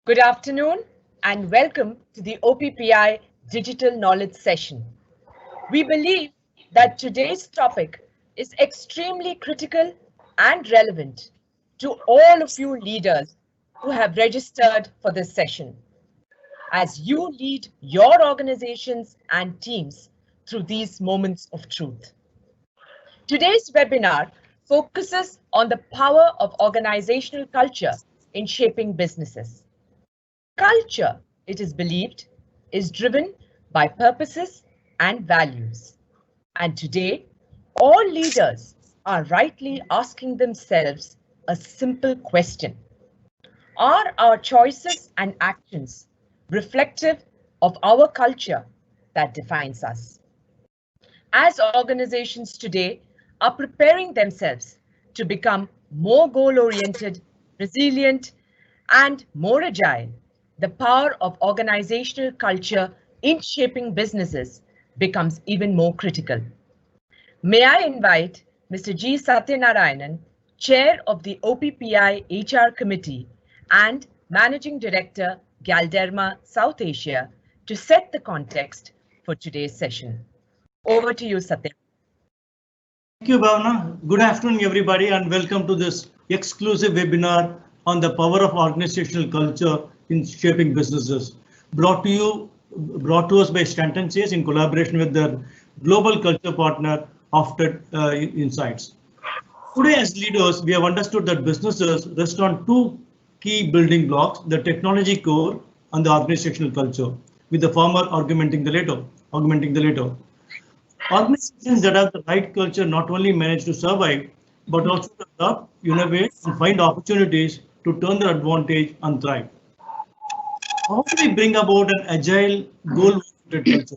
Good afternoon and welcome to the OPPI Digital Knowledge Session. We believe that today's topic is extremely critical and relevant to all of you leaders who have registered for this session, as you lead your organizations and teams through these moments of truth. Today's webinar focuses on the power of organizational culture in shaping businesses. Culture, it is believed, is driven by purposes and values. And today, all leaders are rightly asking themselves a simple question. Are our choices and actions reflective of our culture that defines us? As organizations today are preparing themselves to become more goal-oriented, resilient, and more agile, the power of organizational culture in shaping businesses becomes even more critical. May I invite Mr. G. Satyanarayanan, Chair of the OPPI HR Committee and Managing Director, Galderma South Asia, to set the context for today's session. Over to you, Satya. Thank you, Bhavna. Good afternoon, everybody, and welcome to this exclusive webinar on the power of organizational culture in shaping businesses, brought to us by Stanton in collaboration with their global culture partner, Hofstede Insights. Today, as leaders, we have understood that businesses rest on two key building blocks: the technology core and the organizational culture, with the former augmenting the latter. Organizations that have the right culture not only manage to survive, but also to adopt, innovate, and find opportunities to turn their advantage and thrive. How do we bring about an agile, goal-oriented culture?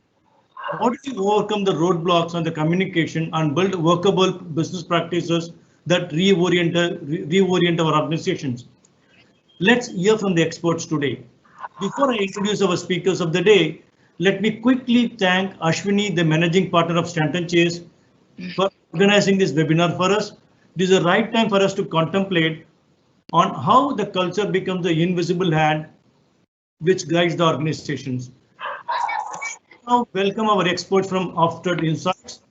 How do we overcome the roadblocks on the communication and build workable business practices that reorient our organizations? Let's hear from the experts today. Before I introduce our speakers of the day, let me quickly thank Ashwini, the managing partner of Stanton Chase, for organizing this webinar for us. This is the right time for us to contemplate on how the culture becomes the invisible hand which guides the organizations. Now, welcome our experts from Hofstede Insights.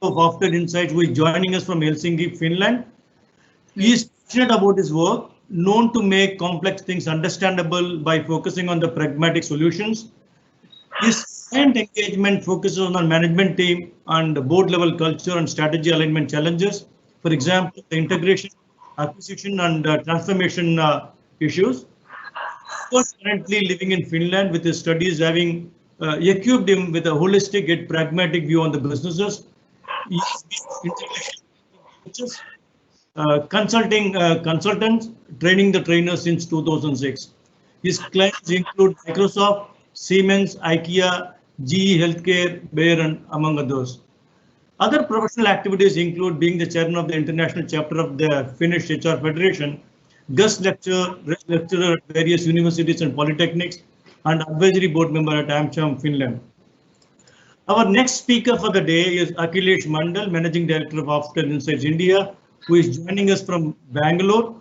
Of Hofstede Insights, who is joining us from Helsinki, Finland. He is passionate about his work, known to make complex things understandable by focusing on the pragmatic solutions. His client engagement focuses on management team and board level culture and strategy alignment challenges. For example, the integration, acquisition and transformation issues. He is currently living in Finland with his studies having equipped him with a holistic yet pragmatic view on the businesses. He is consultants, training the trainers since 2006. His clients include Microsoft, Siemens, IKEA, GE Healthcare, Bayer, and among others. Other professional activities include being the chairman of the International Chapter of the Finnish HR Federation, guest lecturer at various universities and polytechnics, and advisory board member at AmCham, Finland. Our next speaker for the day is Akhilesh Mandal, Managing Director of Hofstra Insights India, who is joining us from Bangalore.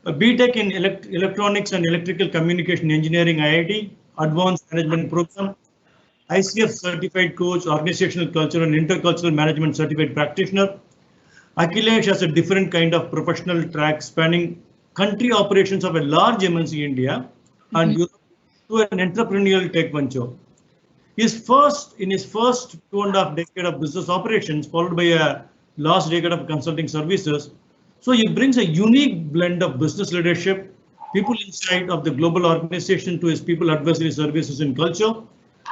A BTech in Electronics and Electrical Communication Engineering IIT, Advanced Management Program, ICF Certified Coach, Organizational Culture and Intercultural Management Certified Practitioner. Akilesh has a different kind of professional track spanning country operations of a large MNC India and Europe to an entrepreneurial tech venture. In his first 2.5 decade of business operations, followed by a last decade of consulting services. So he brings a unique blend of business leadership, people insight of the global organization to his people advisory services in culture,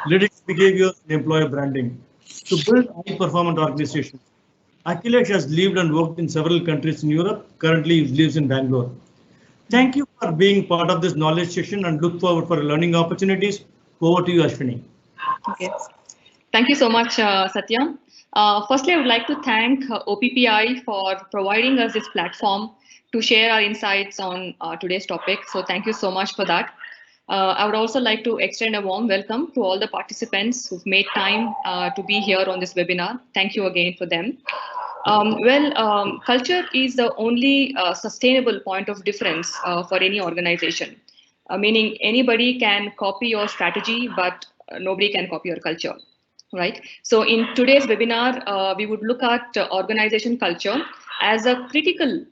leadership behavior, and employer branding to build high-performance organizations. Akilesh has lived and worked in several countries in Europe. Currently, he lives in Bangalore. Thank you for being part of this knowledge session and look forward for learning opportunities. Over to you, Ashwini. Okay. Thank you so much, Satya. Firstly, I would like to thank OPPI for providing us this platform to share our insights on today's topic. So thank you so much for that. I would also like to extend a warm welcome to all the participants who've made time to be here on this webinar. Thank you again for them. Culture is the only sustainable point of difference for any organization, meaning anybody can copy your strategy, but nobody can copy your culture, right? So in today's webinar, we would look at organization culture as a critical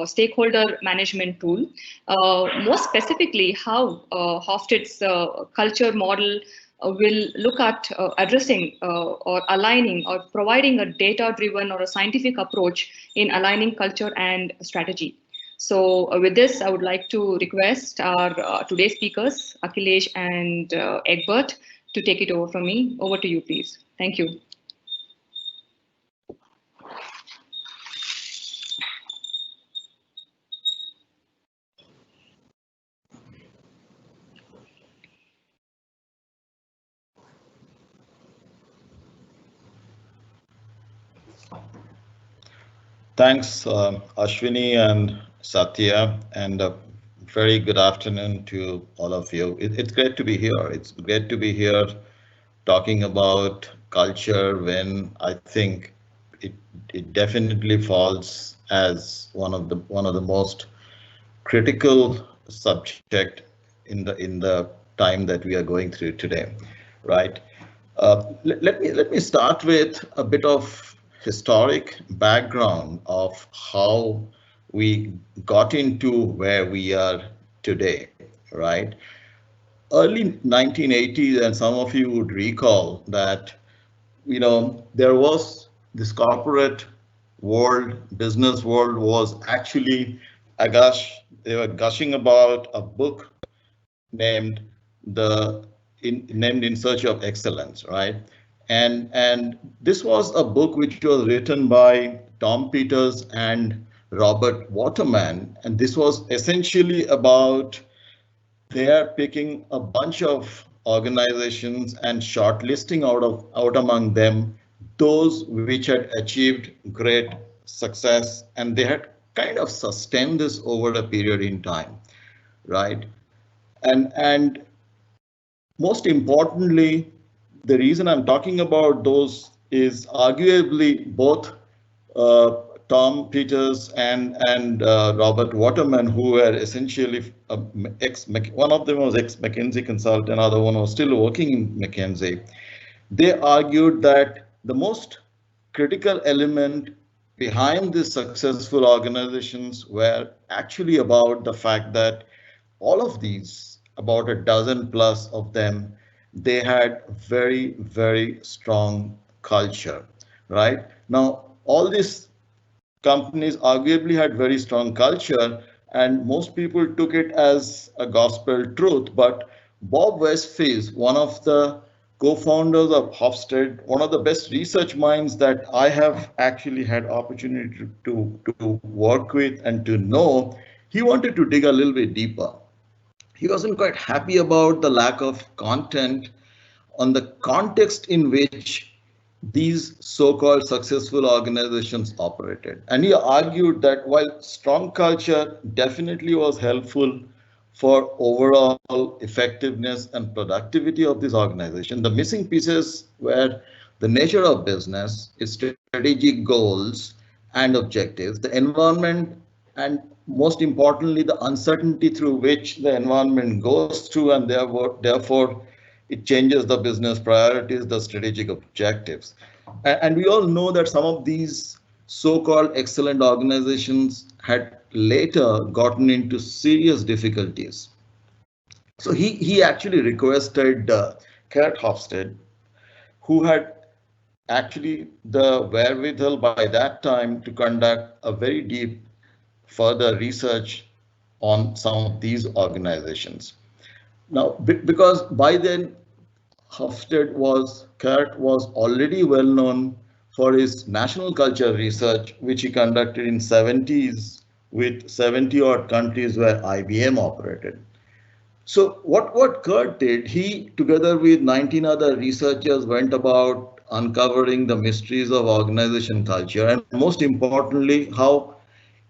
stakeholder management tool, more specifically how Hofstede's culture model will look at addressing or aligning or providing a data-driven or a scientific approach in aligning culture and strategy. So with this, I would like to request our today's speakers, Akilesh and Egbert, to take it over from me. Over to you, please. Thank you. Thanks, Ashwini and Satya, and a very good afternoon to all of you. It's great to be here. It's great to be here talking about culture when I think it definitely falls as one of the most critical subject in the time that we are going through today, right? Let me start with a bit of historic background of how we got into where we are today, right? Early 1980s, and some of you would recall that, there was this corporate world, business world was actually they were gushing about a book named named In Search of Excellence, right? And this was a book which was written by Tom Peters and Robert Waterman, and this was essentially about they are picking a bunch of organizations and shortlisting out among them those which had achieved great success, and they had kind of sustained this over a period in time, right? And most importantly, the reason I'm talking about those is arguably both Tom Peters and Robert Waterman, who were essentially one of them was ex-McKinsey consultant, other one was still working in McKinsey. They argued that the most critical element behind these successful organizations were actually about the fact that all of these, about a dozen plus of them, they had very, very strong culture, right? Now, all these companies arguably had very strong culture, and most people took it as a gospel truth. But Bob Westphal, one of the co-founders of Hofstede, one of the best research minds that I have actually had opportunity to work with and to know, he wanted to dig a little bit deeper. He wasn't quite happy about the lack of content on the context in which these so-called successful organizations operated. And he argued that while strong culture definitely was helpful for overall effectiveness and productivity of this organization, the missing pieces were the nature of business, its strategic goals and objectives, the environment, and most importantly, the uncertainty through which the environment goes through, and therefore it changes the business priorities, the strategic objectives. And we all know that some of these so-called excellent organizations had later gotten into serious difficulties. So he actually requested Kurt Hofstede, who had actually the wherewithal by that time to conduct a very deep further research on some of these organizations. Now, because by then Kurt was already well known for his national culture research, which he conducted in 70s with 70 odd countries where IBM operated. So what Kurt did, he together with 19 other researchers went about uncovering the mysteries of organization culture, and most importantly, how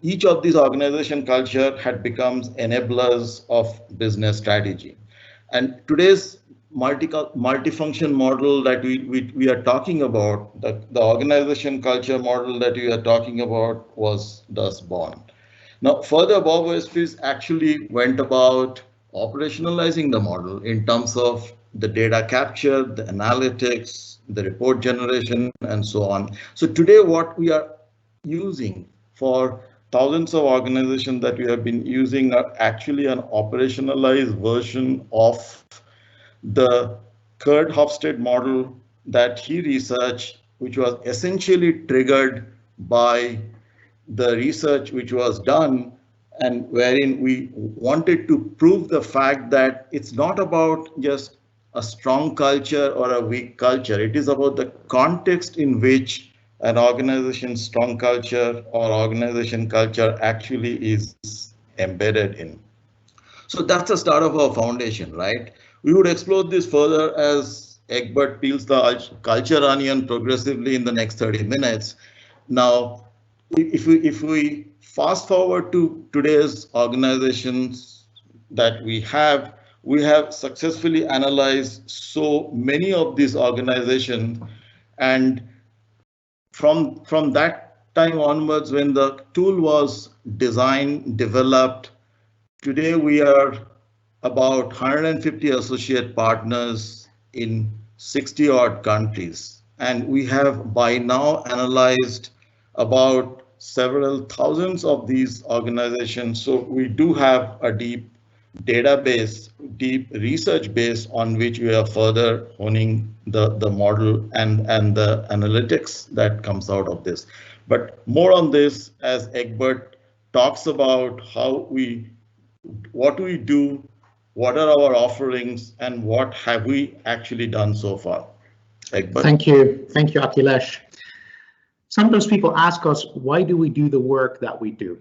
each of these organization culture had become enablers of business strategy. And today's multifunction model that we are talking about, the organization culture model that we are talking about was thus born. Now, further, Bob Westpiece actually went about operationalizing the model in terms of the data capture, the analytics, the report generation, and so on. So today, what we are using for thousands of organizations that we have been using are actually an operationalized version of the Kurt Hofstede model that he researched, which was essentially triggered by the research which was done, and wherein we wanted to prove the fact that it's not about just a strong culture or a weak culture. It is about the context in which an organization's strong culture or organization culture actually is embedded in. So that's the start of our foundation, right? We would explore this further as Egbert peels the culture onion progressively in the next 30 minutes. Now, if we fast forward to today's organizations that we have successfully analyzed so many of these organizations, and from that time onwards, when the tool was designed, developed, today we are about 150 associate partners in 60 odd countries, and we have by now analyzed about several thousands of these organizations. So we do have a deep database, deep research base on which we are further honing the model and the analytics that comes out of this. But more on this as Egbert talks about what we do, what are our offerings, and what have we actually done so far. Egbert. Thank you, Akilesh. Sometimes people ask us, why do we do the work that we do?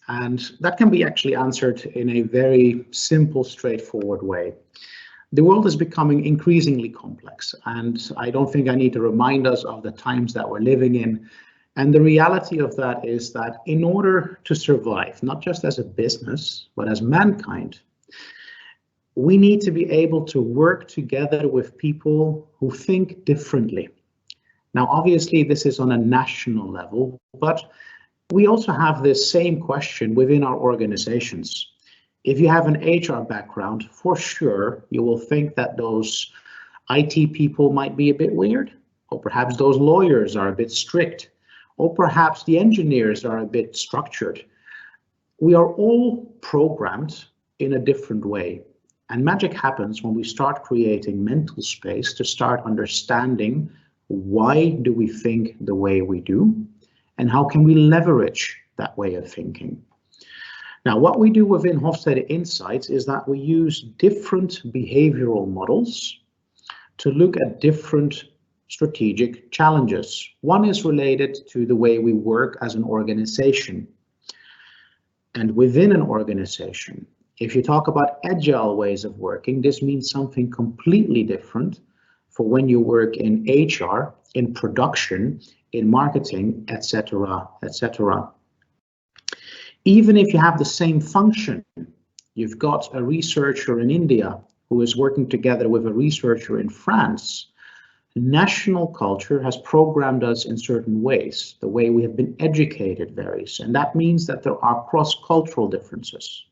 And that can be actually answered in a very simple, straightforward way. The world is becoming increasingly complex, and I don't think I need to remind us of the times that we're living in. And the reality of that is that in order to survive, not just as a business, but as mankind, we need to be able to work together with people who think differently. Now, obviously, this is on a national level, but we also have this same question within our organizations. If you have an HR background, for sure, you will think that those IT people might be a bit weird, or perhaps those lawyers are a bit strict, or perhaps the engineers are a bit structured. We are all programmed in a different way. And magic happens when we start creating mental space to start understanding why do we think the way we do, and how can we leverage that way of thinking. Now, what we do within Hofstede Insights is that we use different behavioral models to look at different strategic challenges. One is related to the way we work as an organization. And within an organization, if you talk about agile ways of working, this means something completely different for when you work in HR, in production, in marketing, etc., etc. Even if you have the same function, you've got a researcher in India who is working together with a researcher in France. National culture has programmed us in certain ways. The way we have been educated varies, and that means that there are cross-cultural differences.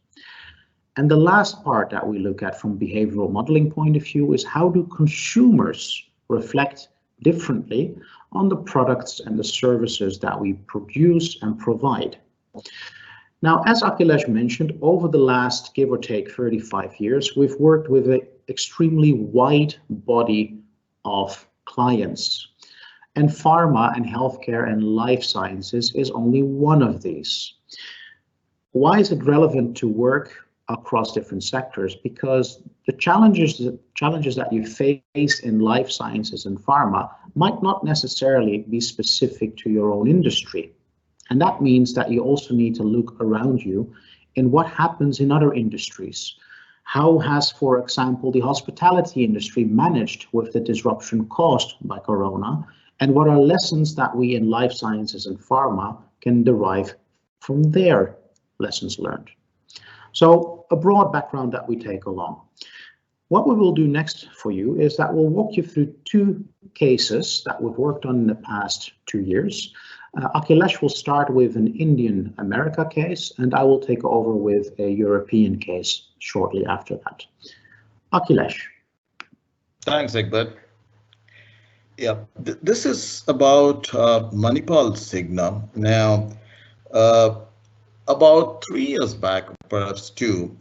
And the last part that we look at from behavioral modeling point of view is how do consumers reflect differently on the products and the services that we produce and provide. Now, as Akhilesh mentioned, over the last, give or take 35 years, we've worked with an extremely wide body of clients. And pharma and healthcare and life sciences is only one of these. Why is it relevant to work across different sectors? Because the challenges that you face in life sciences and pharma might not necessarily be specific to your own industry. And that means that you also need to look around you in what happens in other industries. How has, for example, the hospitality industry managed with the disruption caused by Corona? And what are lessons that we in life sciences and pharma can derive from their lessons learned? So a broad background that we take along. What we will do next for you is that we'll walk you through two cases that we've worked on in the past 2 years. Akhilesh will start with an Indian America case, and I will take over with a European case shortly after that. Akhilesh. Thanks, Egbert. Yeah, this is about Manipal Cigna. Now, about 3 years back, perhaps 2,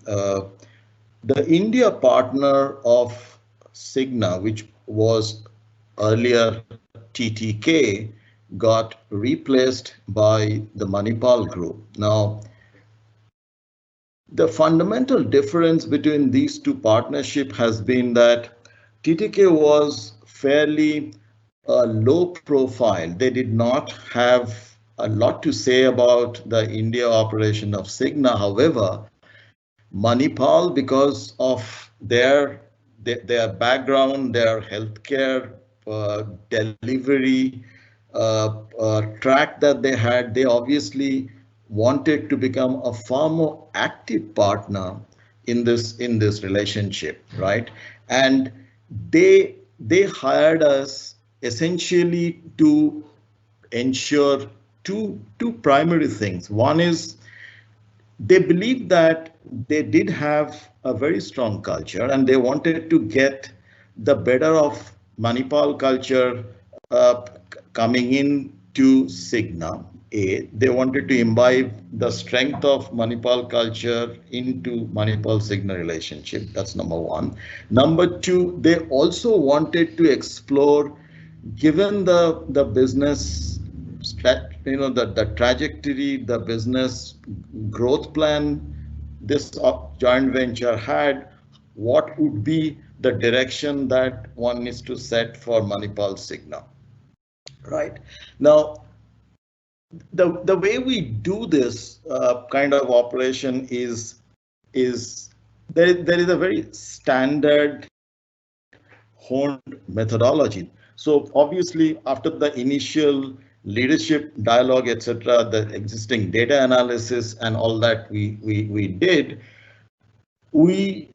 the India partner of Cigna, which was earlier TTK, got replaced by the Manipal group. Now, the fundamental difference between these two partnerships has been that TTK was fairly low profile. They did not have a lot to say about the India operation of Cigna. However, Manipal, because of their background, their healthcare delivery track that they had, they obviously wanted to become a far more active partner in this relationship, right? And they hired us essentially to ensure two primary things. One is they believed that they did have a very strong culture and they wanted to get the better of Manipal culture coming in to Cigna. They wanted to imbibe the strength of Manipal culture into Manipal Cigna relationship. That's number one. Number two, they also wanted to explore, given the business, the trajectory, the business growth plan this joint venture had, what would be the direction that one needs to set for Manipal Cigna, right? Now, the way we do this kind of operation is there is a very standard honed methodology. So obviously, after the initial leadership dialogue, etc., the existing data analysis and all that we did, we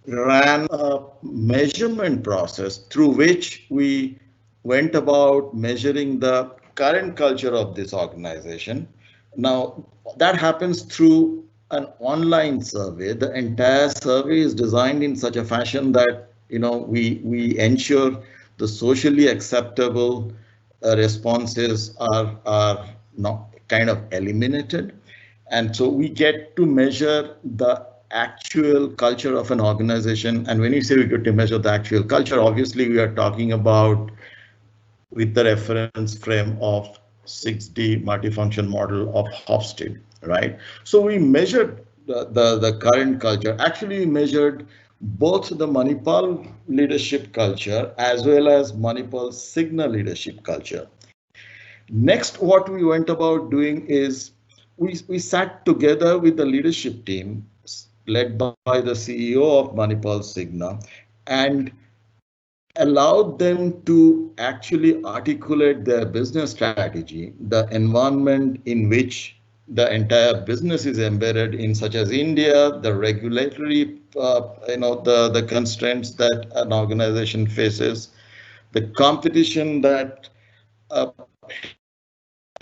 ran a measurement process through which we went about measuring the current culture of this organization. Now, that happens through an online survey. The entire survey is designed in such a fashion that we ensure the socially acceptable responses are not kind of eliminated, and so we get to measure the actual culture of an organization. And when you say we get to measure the actual culture, obviously we are talking about with the reference frame of 6D multifunction model of Hofstede, right? So we measured the current culture. Actually, we measured both the Manipal leadership culture as well as Manipal Cigna leadership culture. Next, what we went about doing is we sat together with the leadership team led by the CEO of Manipal Cigna and allowed them to actually articulate their business strategy, the environment in which the entire business is embedded in, such as India, the regulatory, the constraints that an organization faces, the competition that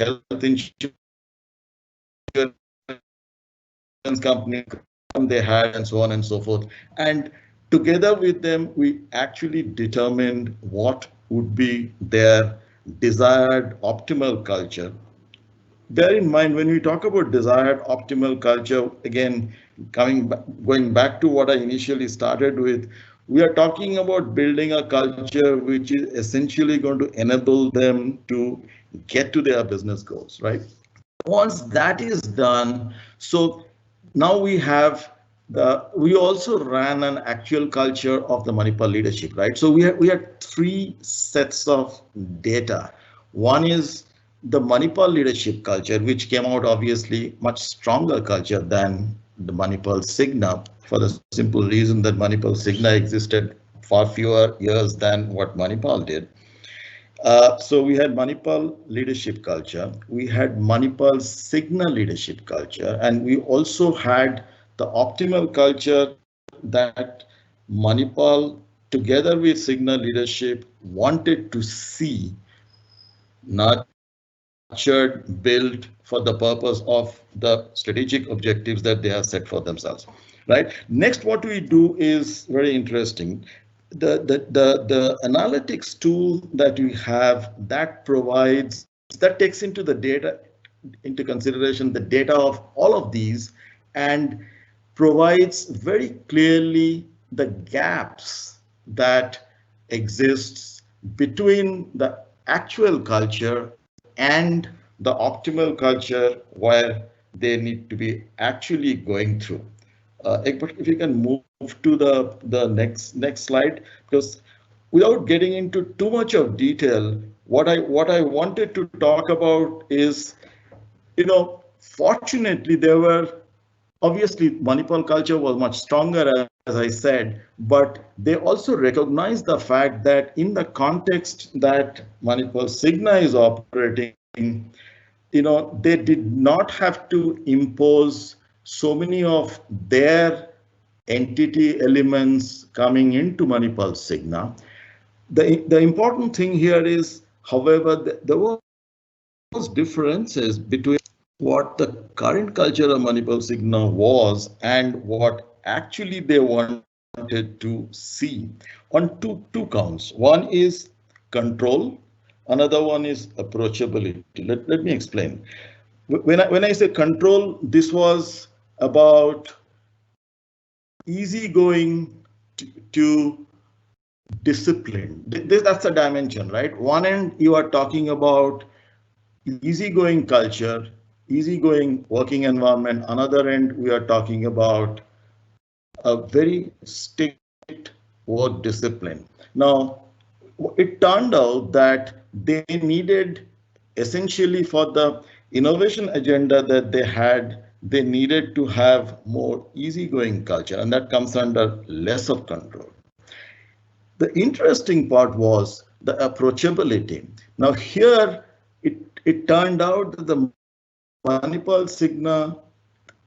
health insurance company they had, and so on and so forth. And together with them, we actually determined what would be their desired optimal culture. Bear in mind, when we talk about desired optimal culture, again, going back to what I initially started with, we are talking about building a culture which is essentially going to enable them to get to their business goals, right? Once that is done, so now we also ran an actual culture of the Manipal leadership, right? So we had 3 sets of data. One is the Manipal leadership culture, which came out obviously much stronger culture than the Manipal Cigna, for the simple reason that Manipal Cigna existed far fewer years than what Manipal did. So we had Manipal leadership culture, we had Manipal Cigna leadership culture, and we also had the optimal culture that Manipal, together with Signal leadership, wanted to see nurtured, built for the purpose of the strategic objectives that they have set for themselves. Right. Next, what we do is very interesting. The analytics tool that we have that takes into the data into consideration the data of all of these and provides very clearly the gaps that exists between the actual culture and the optimal culture where they need to be actually going through. Egbert, if you can move to the next slide, because without getting into too much of detail, what I wanted to talk about is, fortunately there were obviously Manipal culture was much stronger, as I said, but they also recognized the fact that in the context that Manipal Signa is operating, they did not have to impose so many of their entity elements coming into Manipal Signa. The important thing here is, however, there was differences between what the current culture of Manipal Signa was and what actually they wanted to see on two counts. One is control, another one is approachability. Let me explain. When I say control, this was about easygoing to discipline. That's a dimension, right? One end you are talking about easygoing culture, easygoing working environment. Another end we are talking about a very strict work discipline. Now, it turned out that they needed, essentially for the innovation agenda that they needed to have more easygoing culture, and that comes under less of control. The interesting part was the approachability. Now here, it turned out that the Manipal Signa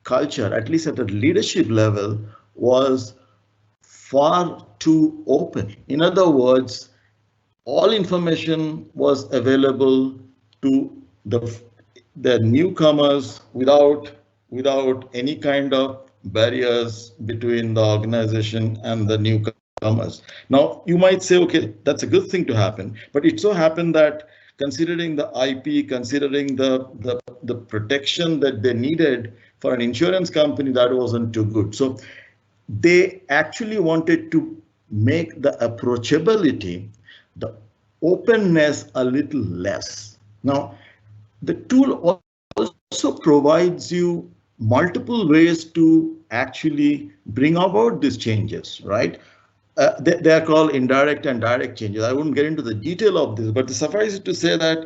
culture, at least at the leadership level, was far too open. In other words, all information was available to the newcomers without any kind of barriers between the organization and the newcomers. Now, you might say, okay, that's a good thing to happen, but it so happened that considering the IP, considering the protection that they needed for an insurance company, that wasn't too good. So they actually wanted to make the approachability, the openness a little less. Now, the tool also provides you multiple ways to actually bring about these changes, right? They are called indirect and direct changes. I wouldn't get into the detail of this, but suffice it to say that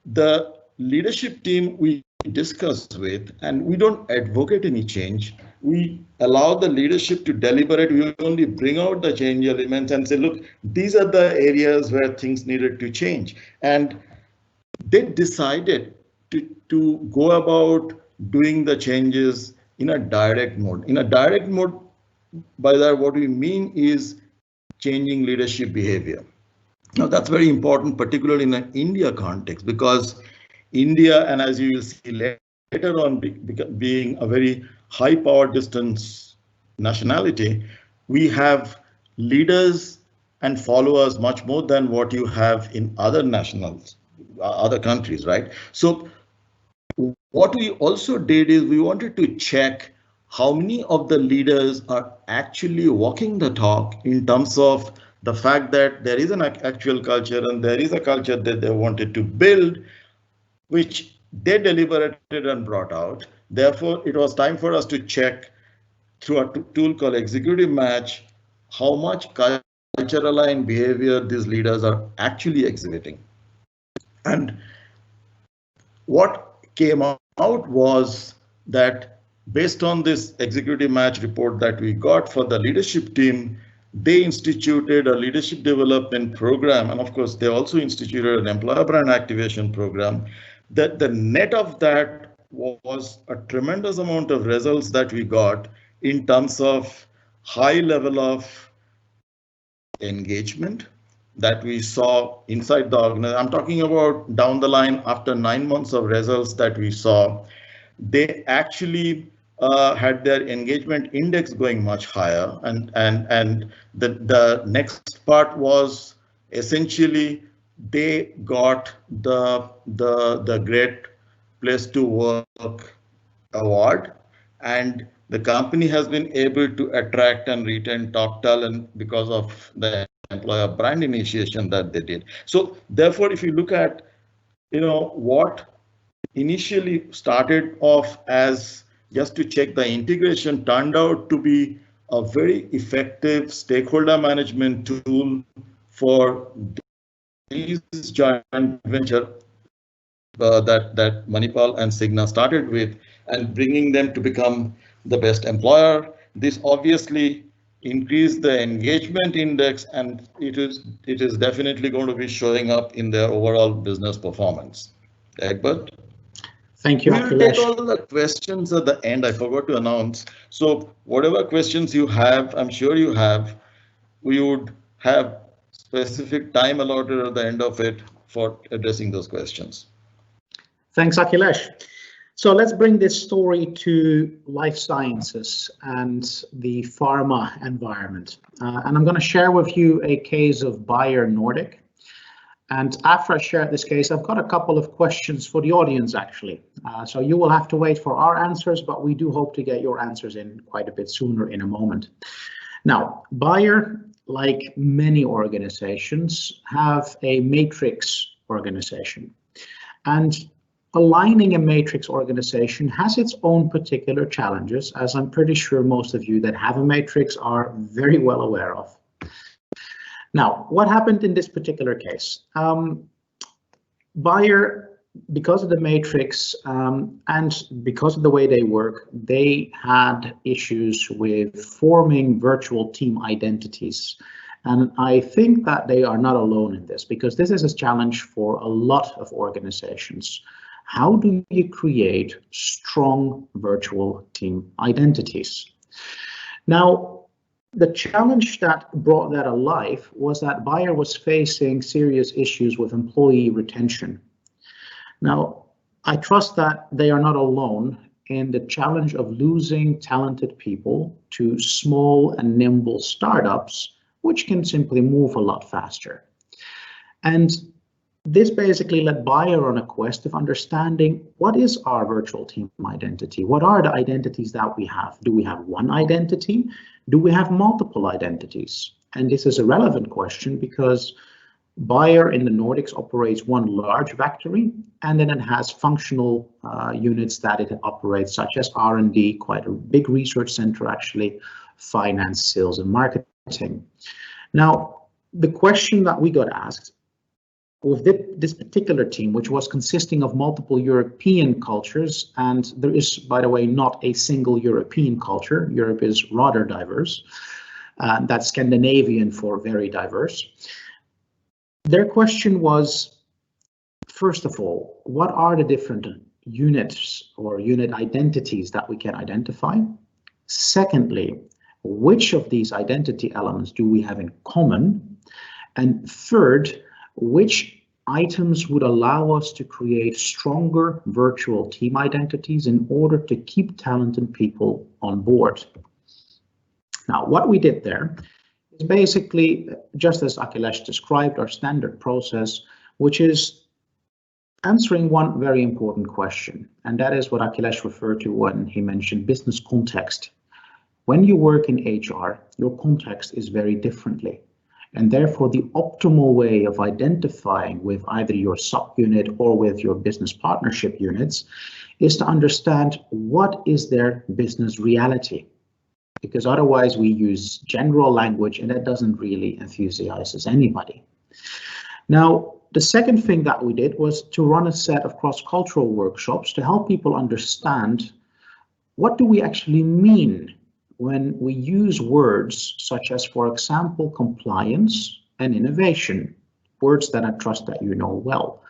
the leadership team we discuss with, and we don't advocate any change. We allow the leadership to deliberate. We only bring out the change elements and say, look, these are the areas where things needed to change. And they decided to go about doing the changes in a direct mode. In a direct mode, by that what we mean is changing leadership behavior. Now that's very important, particularly in an India context, because India, and as you will see later on, being a very high power distance nationality, we have leaders and followers much more than what you have in other other countries, right? So what we also did is we wanted to check how many of the leaders are actually walking the talk in terms of the fact that there is an actual culture and there is a culture that they wanted to build, which they deliberated and brought out. Therefore, it was time for us to check through a tool called Executive Match how much culture aligned behavior these leaders are actually exhibiting. And what came out was that based on this Executive Match report that we got for the leadership team, they instituted a leadership development program, and of course they also instituted an employer brand activation program. That the net of that was a tremendous amount of results that we got in terms of high level of engagement that we saw inside the organization. I'm talking about down the line after 9 months of results that we saw, they actually had their engagement index going much higher. And the next part was essentially they got the Great Place to Work award, and the company has been able to attract and retain top talent because of the employer brand initiation that they did. So therefore, if you look at, what initially started off as just to check the integration turned out to be a very effective stakeholder management tool for these joint venture that Manipal and Cigna started with, and bringing them to become the best employer. This obviously increased the engagement index, and it is definitely going to be showing up in their overall business performance. Egbert? Thank you, We'll take Akilesh. all the questions at the end. I forgot to announce. So whatever questions you have, I'm sure you have, we would have specific time allotted at the end of it for addressing those questions. Thanks, Akilesh. So let's bring this story to life sciences and the pharma environment. And I'm going to share with you a case of Bayer Nordic. And after I share this case, I've got a couple of questions for the audience, actually. So you will have to wait for our answers, but we do hope to get your answers in quite a bit sooner in a moment. Now, Bayer, like many organizations, have a matrix organization. And aligning a matrix organization has its own particular challenges, as I'm pretty sure most of you that have a matrix are very well aware of. Now, what happened in this particular case? Bayer, because of the matrix and because of the way they work, they had issues with forming virtual team identities. And I think that they are not alone in this, because this is a challenge for a lot of organizations. How do you create strong virtual team identities? Now, the challenge that brought that alive was that Bayer was facing serious issues with employee retention. Now, I trust that they are not alone in the challenge of losing talented people to small and nimble startups, which can simply move a lot faster. And this basically led Bayer on a quest of understanding what is our virtual team identity? What are the identities that we have? Do we have one identity? Do we have multiple identities? And this is a relevant question because Bayer in the Nordics operates one large factory, and then it has functional units that it operates, such as R&D, quite a big research center actually, finance, sales, and marketing. Now, the question that we got asked with this particular team, which was consisting of multiple European cultures, and there is, by the way, not a single European culture. Europe is rather diverse. That's Scandinavian for very diverse. Their question was, first of all, what are the different units or unit identities that we can identify? Secondly, which of these identity elements do we have in common? And third, which items would allow us to create stronger virtual team identities in order to keep talented people on board? Now, what we did there is basically, just as Akilesh described, our standard process, which is answering one very important question. And that is what Akilesh referred to when he mentioned business context. When you work in HR, your context is very differently. And therefore, the optimal way of identifying with either your subunit or with your business partnership units is to understand what is their business reality. Because otherwise we use general language and that doesn't really enthusiasm anybody. Now, the second thing that we did was to run a set of cross-cultural workshops to help people understand what do we actually mean when we use words such as, for example, compliance and innovation, words that I trust that you know well.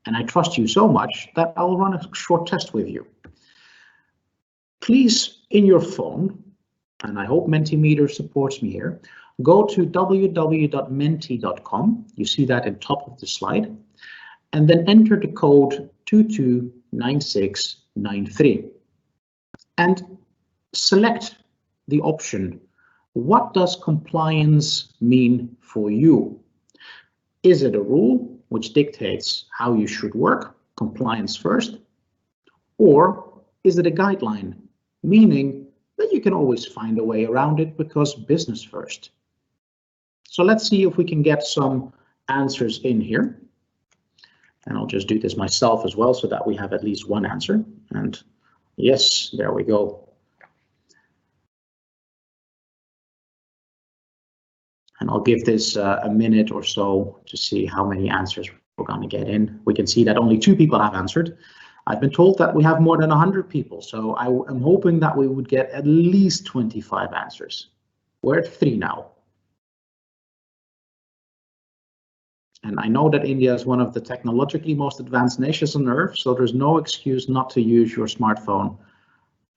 And I trust you so much that I'll run a short test with you. Please, in your phone, and I hope Mentimeter supports me here, go to www.menti.com. You see that in top of the slide, and then enter the code 229693 and select the option, what does compliance mean for you? Is it a rule which dictates how you should work, compliance first, or is it a guideline, meaning that you can always find a way around it because business first? So let's see if we can get some answers in here. And I'll just do this myself as well so that we have at least one answer. And yes, there we go. And I'll give this a minute or so to see how many answers we're going to get in. We can see that only 2 people have answered. I've been told that we have more than 100 people, so I am hoping that we would get at least 25 answers. We're at 3 now. And I know that India is one of the technologically most advanced nations on earth, so there's no excuse not to use your smartphone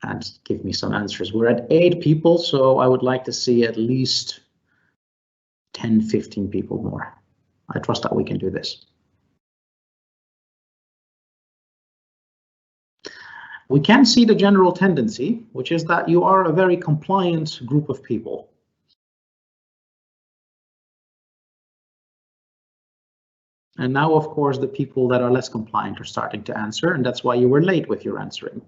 and give me some answers. We're at 8 people, so I would like to see at least 10, 15 people more. I trust that we can do this. We can see the general tendency, which is that you are a very compliant group of people. And now, of course, the people that are less compliant are starting to answer, and that's why you were late with your answering.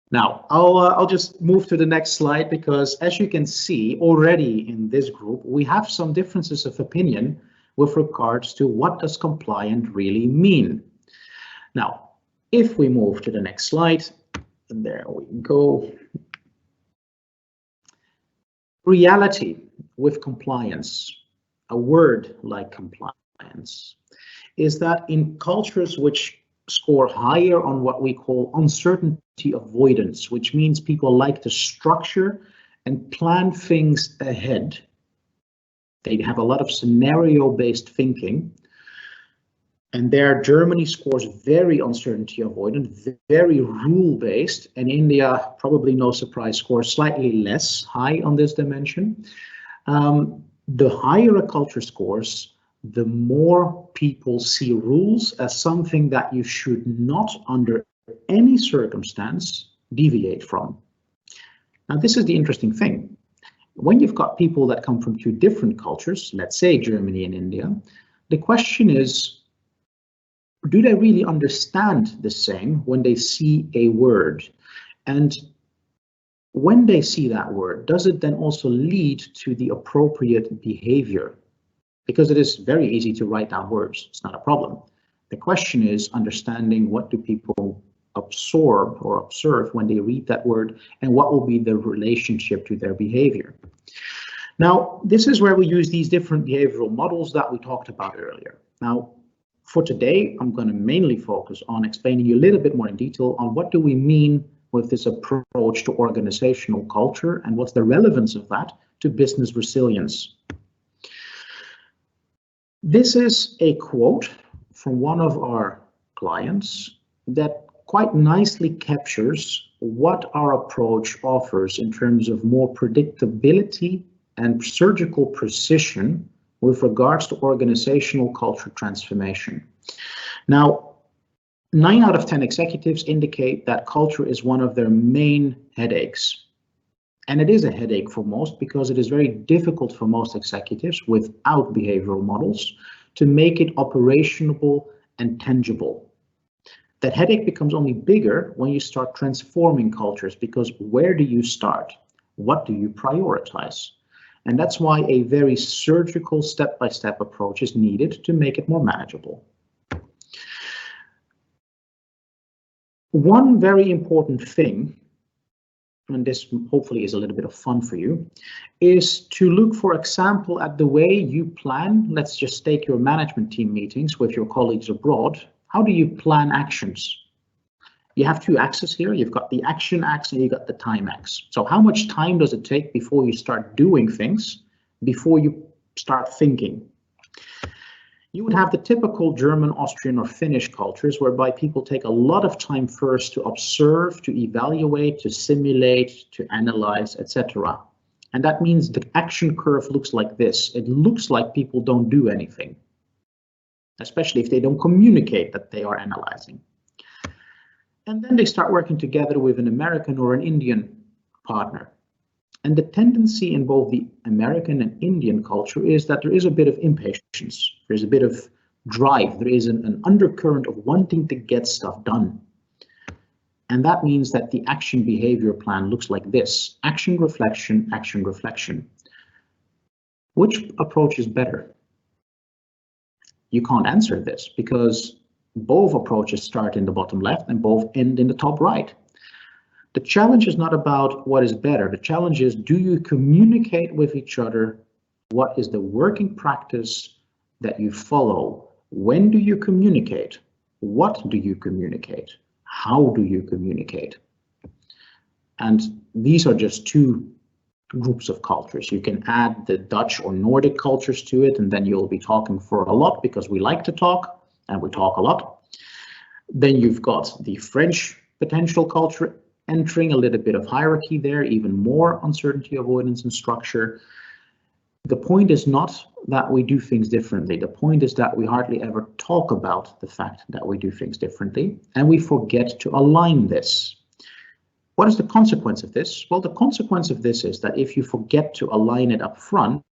Now, I'll just move to the next slide, because as you can see already in this group, we have some differences of opinion with regards to what does compliant really mean. Now, if we move to the next slide, and there we go. Reality with compliance, a word like compliance, is that in cultures which score higher on what we call uncertainty avoidance, which means people like to structure and plan things ahead. They have a lot of scenario-based thinking. And there, Germany scores very uncertainty avoidant, very rule-based, and India, probably no surprise, scores slightly less high on this dimension. The higher a culture scores, the more people see rules as something that you should not, under any circumstance, deviate from. Now, this is the interesting thing. When you've got people that come from 2 different cultures, let's say Germany and India, the question is, do they really understand the same when they see a word? And when they see that word, does it then also lead to the appropriate behavior? Because it is very easy to write down words, it's not a problem. The question is understanding what do people absorb or observe when they read that word, and what will be the relationship to their behavior. Now, this is where we use these different behavioral models that we talked about earlier. Now, for today, I'm going to mainly focus on explaining you a little bit more in detail on what do we mean with this approach to organizational culture, and what's the relevance of that to business resilience. This is a quote from one of our clients that quite nicely captures what our approach offers in terms of more predictability and surgical precision with regards to organizational culture transformation. Now, 9 out of 10 executives indicate that culture is one of their main headaches. And it is a headache for most because it is very difficult for most executives without behavioral models to make it operationable and tangible. That headache becomes only bigger when you start transforming cultures, because where do you start? What do you prioritize? And that's why a very surgical step-by-step approach is needed to make it more manageable. One very important thing, and this hopefully is a little bit of fun for you, is to look, for example, at the way you plan. Let's just take your management team meetings with your colleagues abroad. How do you plan actions? You have 2 axes here. You've got the action axe and you've got the time axe. So how much time does it take before you start doing things, before you start thinking? You would have the typical German, Austrian, or Finnish cultures whereby people take a lot of time first to observe, to evaluate, to simulate, to analyze, etc. And that means the action curve looks like this. It looks like people don't do anything, especially if they don't communicate that they are analyzing. And then they start working together with an American or an Indian partner. And the tendency in both the American and Indian culture is that there is a bit of impatience. There's a bit of drive. There is an undercurrent of wanting to get stuff done. And that means that the action behavior plan looks like this: action, reflection, action, reflection. Which approach is better? You can't answer this because both approaches start in the bottom left and both end in the top right. The challenge is not about what is better. The challenge is, do you communicate with each other? What is the working practice that you follow? When do you communicate? What do you communicate? How do you communicate? And these are just two groups of cultures. You can add the Dutch or Nordic cultures to it, and then you'll be talking for a lot because we like to talk and we talk a lot. Then you've got the French potential culture entering, a little bit of hierarchy there, even more uncertainty, avoidance, and structure. The point is not that we do things differently. The point is that we hardly ever talk about the fact that we do things differently, and we forget to align this. What is the consequence of this? Well, the consequence of this is that if you forget to align it up front,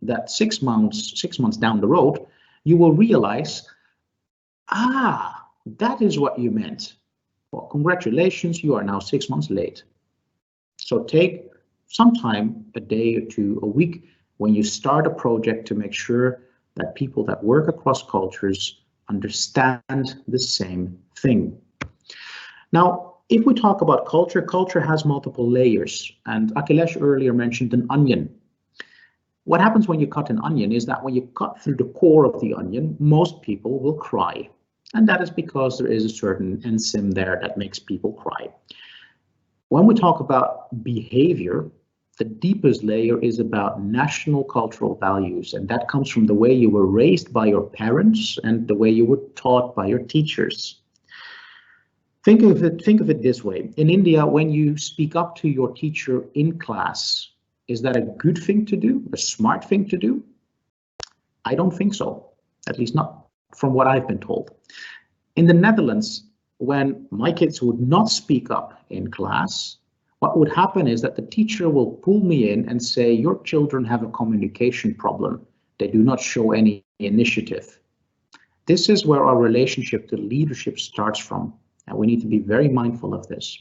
that 6 months down the road, you will realize, that is what you meant. Well, congratulations, you are now 6 months late. So take some time, a day or two, a week, when you start a project to make sure that people that work across cultures understand the same thing. Now, if we talk about culture, culture has multiple layers, and Akilesh earlier mentioned an onion. What happens when you cut an onion is that when you cut through the core of the onion, most people will cry. And that is because there is a certain enzyme there that makes people cry. When we talk about behavior, the deepest layer is about national cultural values, and that comes from the way you were raised by your parents and the way you were taught by your teachers. Think of it this way. In India, when you speak up to your teacher in class, is that a good thing to do, a smart thing to do? I don't think so, at least not from what I've been told. In the Netherlands, when my kids would not speak up in class, what would happen is that the teacher will pull me in and say, your children have a communication problem. They do not show any initiative. This is where our relationship to leadership starts from, and we need to be very mindful of this.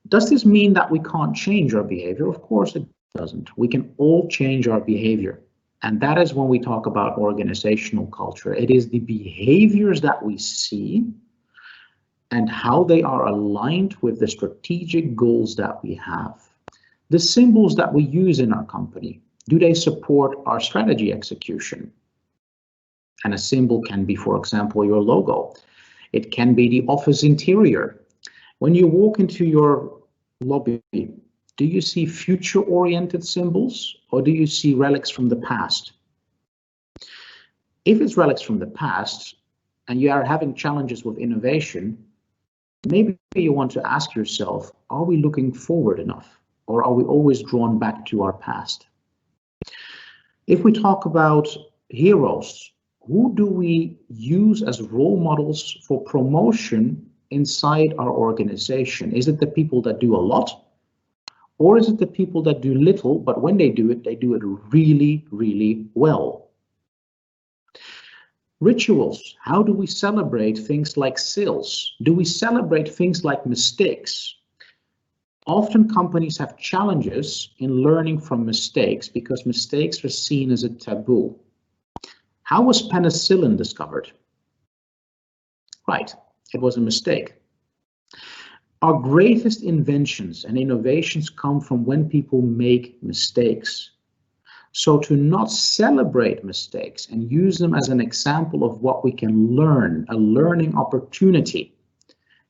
Does this mean that we can't change our behavior? Of course it doesn't. We can all change our behavior. And that is when we talk about organizational culture. It is the behaviors that we see and how they are aligned with the strategic goals that we have. The symbols that we use in our company, do they support our strategy execution? And a symbol can be, for example, your logo. It can be the office interior. When you walk into your lobby, do you see future-oriented symbols or do you see relics from the past? If it's relics from the past and you are having challenges with innovation, maybe you want to ask yourself, are we looking forward enough or are we always drawn back to our past? If we talk about heroes, who do we use as role models for promotion inside our organization? Is it the people that do a lot? Or is it the people that do little, but when they do it really, really well? Rituals. How do we celebrate things like sales? Do we celebrate things like mistakes? Often companies have challenges in learning from mistakes because mistakes are seen as a taboo. How was penicillin discovered? Right, it was a mistake. Our greatest inventions and innovations come from when people make mistakes. So to not celebrate mistakes and use them as an example of what we can learn, a learning opportunity,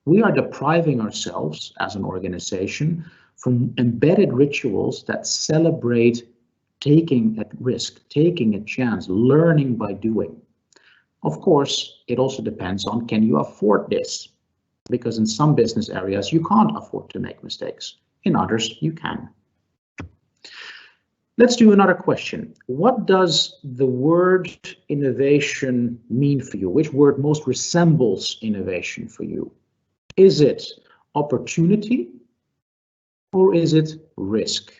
we are depriving ourselves as an organization from embedded rituals that celebrate taking a risk, taking a chance, learning by doing. Of course, it also depends on, can you afford this? Because in some business areas, you can't afford to make mistakes. In others, you can. Let's do another question. What does the word innovation mean for you? Which word most resembles innovation for you? Is it opportunity or is it risk?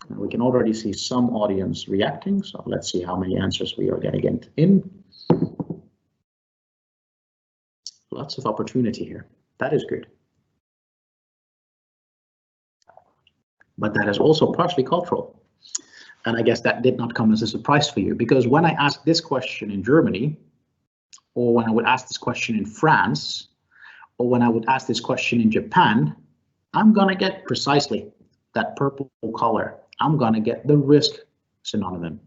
We can already see some audience reacting, so let's see how many answers we are getting in. Lots of opportunity here. That is good. But that is also partially cultural. And I guess that did not come as a surprise for you, because when I asked this question in Germany, or when I would ask this question in France, or when I would ask this question in Japan, I'm gonna get precisely that purple color. I'm gonna get the risk synonym.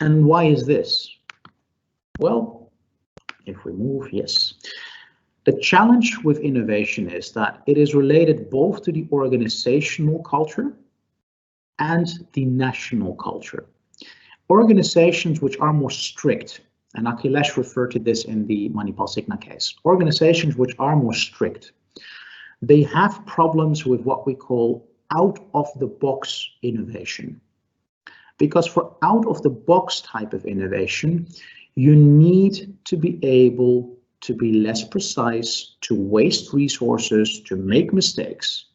And why is this? Well, if we move, yes. The challenge with innovation is that it is related both to the organizational culture and the national culture. Organizations which are more strict, and Akhilesh referred to this in the Manipal Signa case, organizations which are more strict, they have problems with what we call out-of-the-box innovation. Because for out-of-the-box type of innovation, you need to be able to be less precise, to waste resources, to make mistakes.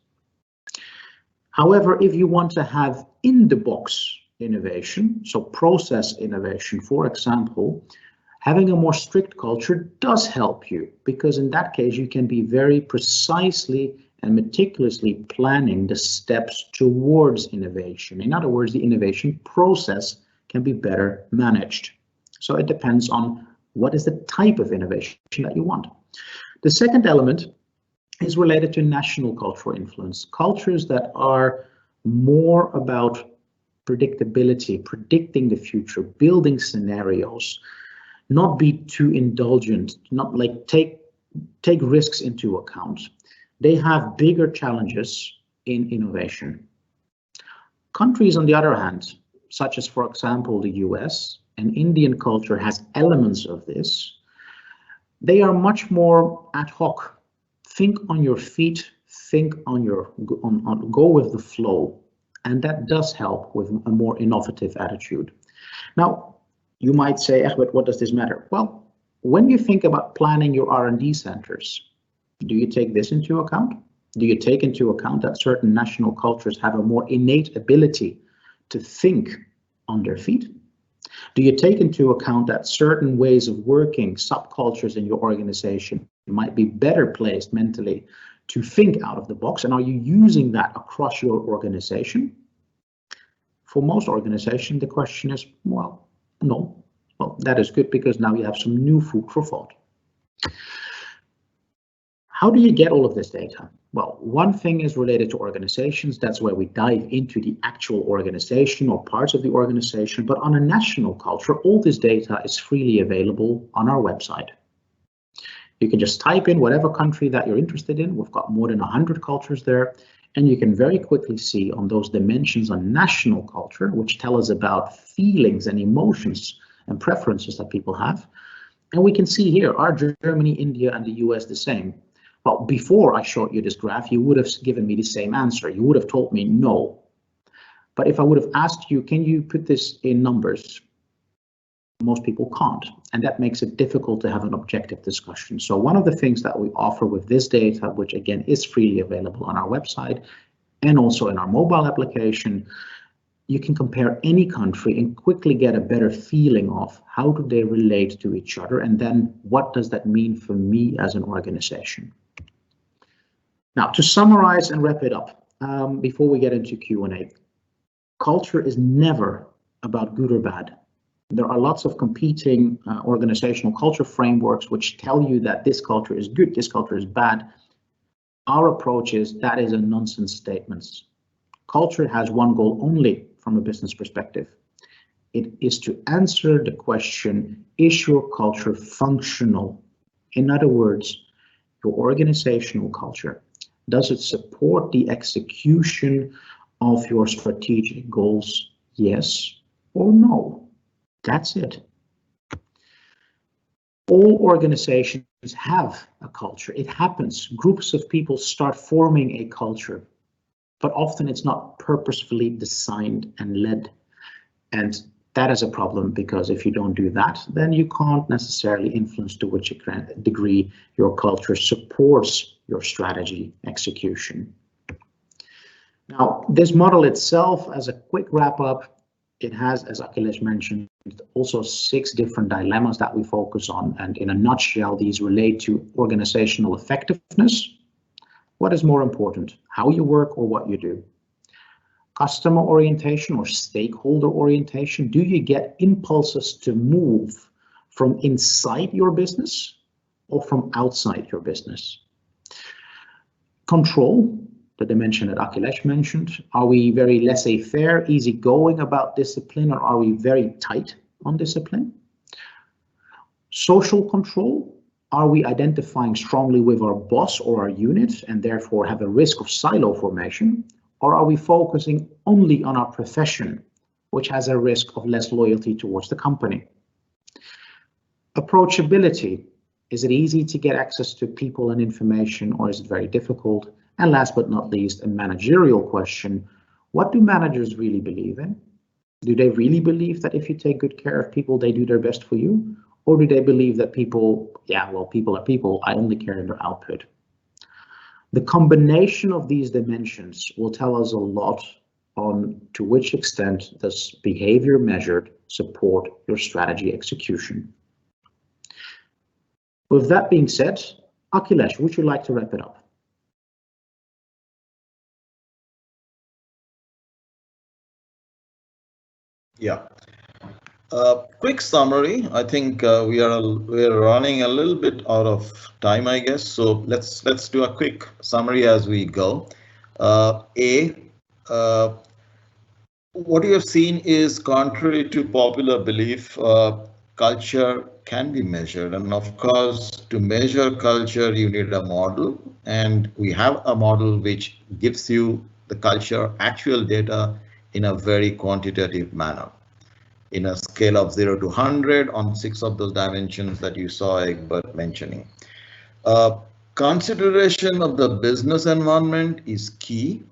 However, if you want to have in-the-box innovation, so process innovation, for example, having a more strict culture does help you, because in that case, you can be very precisely and meticulously planning the steps towards innovation. In other words, the innovation process can be better managed. So it depends on what is the type of innovation that you want. The second element is related to national cultural influence. Cultures that are more about predictability, predicting the future, building scenarios, not be too indulgent, not like take risks into account. They have bigger challenges in innovation. Countries, on the other hand, such as, for example, the US, and Indian culture has elements of this, they are much more ad hoc. Think on your feet, think on go with the flow, and that does help with a more innovative attitude. Now, you might say, Egbert, what does this matter? Well, when you think about planning your R&D centers, do you take this into account? Do you take into account that certain national cultures have a more innate ability to think on their feet? Do you take into account that certain ways of working, subcultures in your organization might be better placed mentally to think out of the box? And are you using that across your organization? For most organizations, the question is, well, no. Well, that is good, because now you have some new food for thought. How do you get all of this data? Well, one thing is related to organizations. That's where we dive into the actual organization or parts of the organization. But on a national culture, all this data is freely available on our website. You can just type in whatever country that you're interested in. We've got more than 100 cultures there. And you can very quickly see on those dimensions on national culture, which tell us about feelings and emotions and preferences that people have. And we can see here, are Germany, India, and the US the same? Well, before I showed you this graph, you would have given me the same answer. You would have told me no. But if I would have asked you, can you put this in numbers? Most people can't, and that makes it difficult to have an objective discussion. So one of the things that we offer with this data, which again is freely available on our website and also in our mobile application, you can compare any country and quickly get a better feeling of how do they relate to each other, and then what does that mean for me as an organization. Now, to summarize and wrap it up, before we get into Q&A, culture is never about good or bad. There are lots of competing organizational culture frameworks which tell you that this culture is good, this culture is bad. Our approach is that is a nonsense statement. Culture has one goal only from a business perspective. It is to answer the question, is your culture functional? In other words, your organizational culture, does it support the execution of your strategic goals? Yes or no? That's it. All organizations have a culture. It happens. Groups of people start forming a culture, but often it's not purposefully designed and led. And that is a problem, because if you don't do that, then you can't necessarily influence to which degree your culture supports your strategy execution. Now, this model itself, as a quick wrap up, it has, as Akhilesh mentioned, also 6 different dilemmas that we focus on. And in a nutshell, these relate to organizational effectiveness. What is more important, how you work or what you do? Customer orientation or stakeholder orientation. Do you get impulses to move from inside your business or from outside your business? Control, the dimension that Akilesh mentioned. Are we very laissez-faire, easygoing about discipline, or are we very tight on discipline? Social control. Are we identifying strongly with our boss or our unit and therefore have a risk of silo formation? Or are we focusing only on our profession, which has a risk of less loyalty towards the company? Approachability. Is it easy to get access to people and information, or is it very difficult? And last but not least, a managerial question. What do managers really believe in? Do they really believe that if you take good care of people, they do their best for you? Or do they believe that people, yeah, well, people are people, I only care in their output? The combination of these dimensions will tell us a lot on to which extent does behavior measured support your strategy execution. With that being said, Akilesh, would you like to wrap it up? Yeah. Quick summary. I think we're running a little bit out of time, I guess. So let's do a quick summary as we go. What you have seen is, contrary to popular belief, culture can be measured, and of course, to measure culture, you need a model, and we have a model which gives you the culture actual data in a very quantitative manner, in a scale of 0 to 100 on 6 of those dimensions that you saw Egbert mentioning. Consideration of the business environment is key.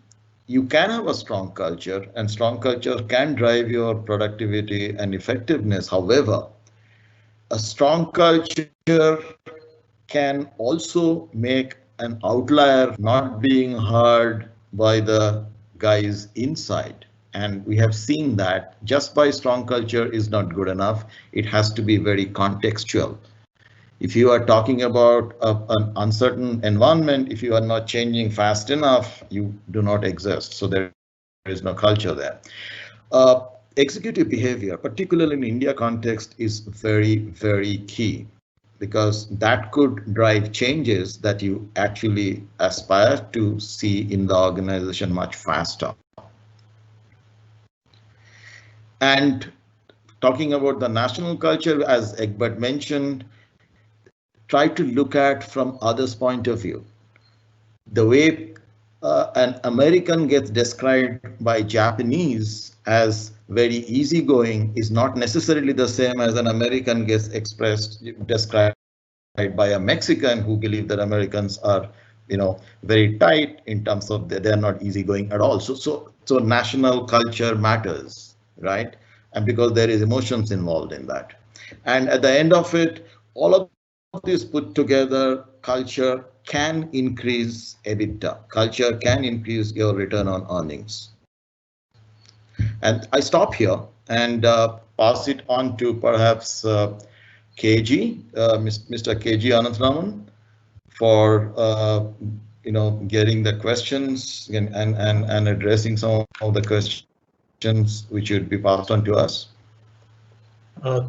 You can have a strong culture, and strong culture can drive your productivity and effectiveness. However, a strong culture can also make an outlier not being heard by the guys inside. And we have seen that just by strong culture is not good enough. It has to be very contextual. If you are talking about an uncertain environment, if you are not changing fast enough, you do not exist. So there is no culture there. Executive behavior, particularly in India context, is very, very key, because that could drive changes that you actually aspire to see in the organization much faster. And talking about the national culture, as Egbert mentioned, try to look at from others' point of view. The way an American gets described by Japanese as very easygoing is not necessarily the same as an American gets described by a Mexican who believe that Americans are, very tight in terms of they're not easygoing at all. So national culture matters, right? And because there is emotions involved in that. And at the end of it, all of this put together, culture can increase EBITDA. Culture can increase your return on earnings. And I stop here and pass it on to perhaps KG, Mr. KG Anantharaman, for getting the questions and addressing some of the questions which would be passed on to us.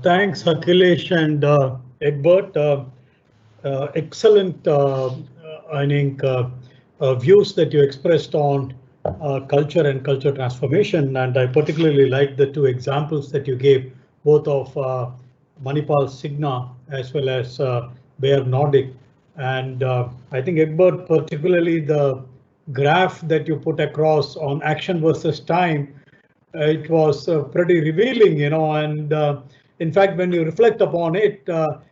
Thanks, Akhilesh and Egbert. Excellent, I think, views that you expressed on culture and culture transformation. And I particularly like the 2 examples that you gave, both of Manipal Signa as well as Bayer Nordic. And I think, Egbert, particularly the graph that you put across on action versus time, it was pretty revealing, and In fact, when you reflect upon it,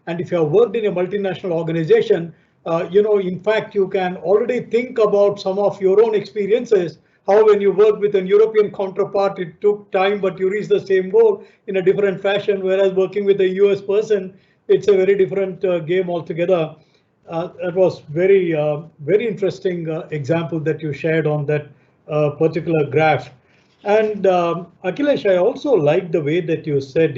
and if you have worked in a multinational organization, in fact, you can already think about some of your own experiences. How when you work with a European counterpart, it took time, but you reach the same goal in a different fashion. Whereas working with a US person, it's a very different game altogether. That was very interesting example that you shared on that particular graph. And Akhilesh, I also like the way that you said,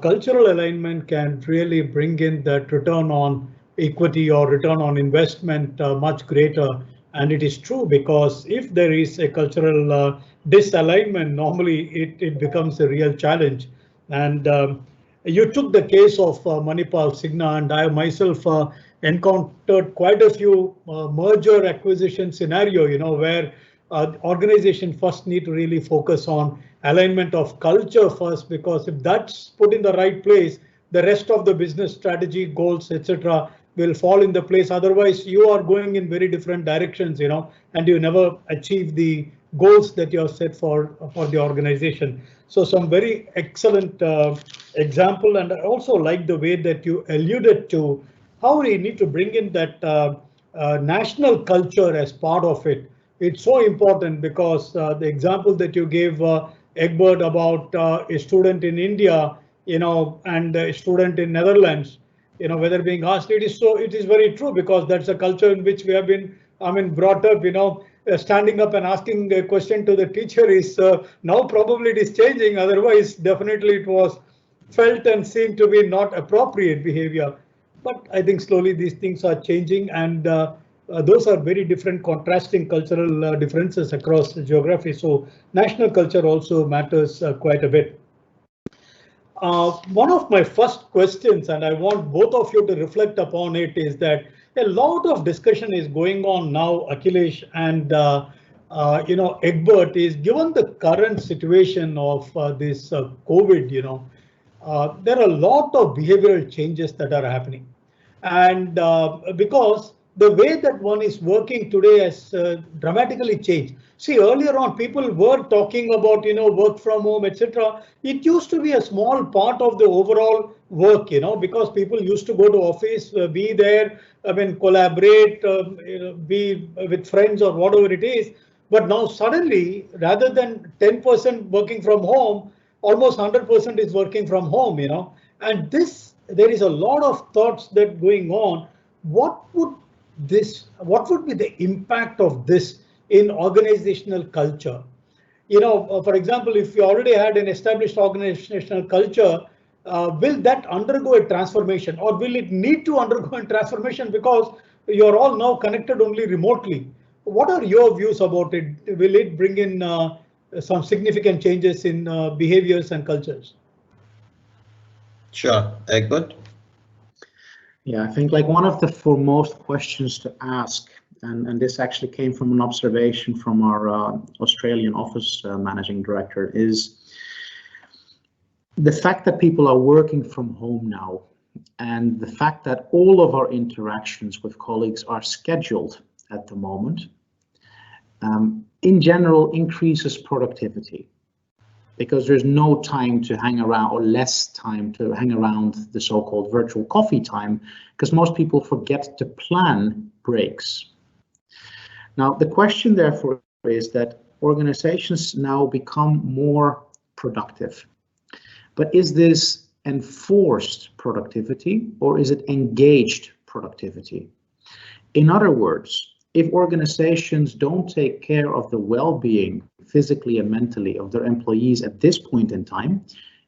cultural alignment can really bring in that return on equity or return on investment much greater. And it is true, because if there is a cultural disalignment, normally it becomes a real challenge. And you took the case of Manipal Signa, and I myself encountered quite a few merger acquisition scenario, where organization first need to really focus on alignment of culture first, because if that's put in the right place, the rest of the business strategy, goals, etc., will fall in the place. Otherwise, you are going in very different directions, and you never achieve the goals that you have set for the organization. So some very excellent example, and I also like the way that you alluded to how we need to bring in that national culture as part of it. It's so important, because the example that you gave, Egbert, about a student in India, and a student in Netherlands, whether being asked, it is very true, because that's a culture in which we have been, brought up, standing up and asking a question to the teacher is now probably it is changing. Otherwise, definitely it was felt and seemed to be not appropriate behavior. But I think slowly these things are changing, and those are very different contrasting cultural differences across the geography. So national culture also matters quite a bit. One of my first questions, and I want both of you to reflect upon it, is that a lot of discussion is going on now, Akilesh and Egbert, is given the current situation of this COVID, there are a lot of behavioral changes that are happening. And because the way that one is working today has dramatically changed. See, earlier on, people were talking about, work from home, etc. It used to be a small part of the overall work, because people used to go to office, be there, collaborate, be with friends or whatever it is. But now suddenly, rather than 10% working from home, almost 100% is working from home, and there is a lot of thoughts that going on. What would be the impact of this in organizational culture? For example, if you already had an established organizational culture, will that undergo a transformation, or will it need to undergo a transformation because you're all now connected only remotely? What are your views about it? Will it bring in some significant changes in behaviors and cultures? Sure, Egbert. Yeah, I think like one of the foremost questions to ask, and this actually came from an observation from our Australian office managing director, is the fact that people are working from home now, and the fact that all of our interactions with colleagues are scheduled at the moment, in general increases productivity, because there's no time to hang around, or less time to hang around the so-called virtual coffee time, because most people forget to plan breaks. Now, the question therefore is that organizations now become more productive. But is this enforced productivity, or is it engaged productivity? In other words, if organizations don't take care of the well-being physically and mentally of their employees at this point in time,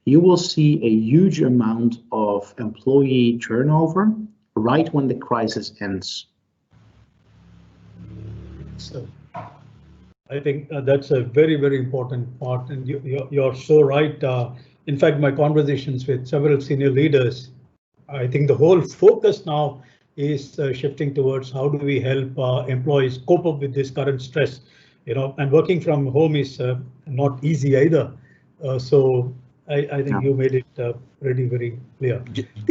you will see a huge amount of employee turnover right when the crisis ends. So I think that's a very, very important part, and you're so right. In fact, my conversations with several senior leaders, I think the whole focus now is shifting towards how do we help employees cope up with this current stress, and working from home is not easy either. So I think you made it very, very clear.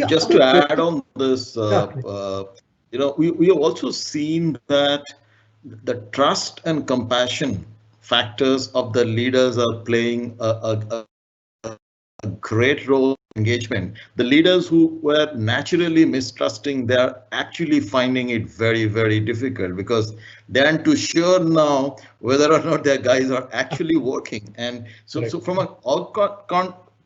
Just to add on this, we have also seen that the trust and compassion factors of the leaders are playing a a great role in engagement. The leaders who were naturally mistrusting, they're actually finding it very, very difficult because they aren't too sure now whether or not their guys are actually working. And so, Right. so from a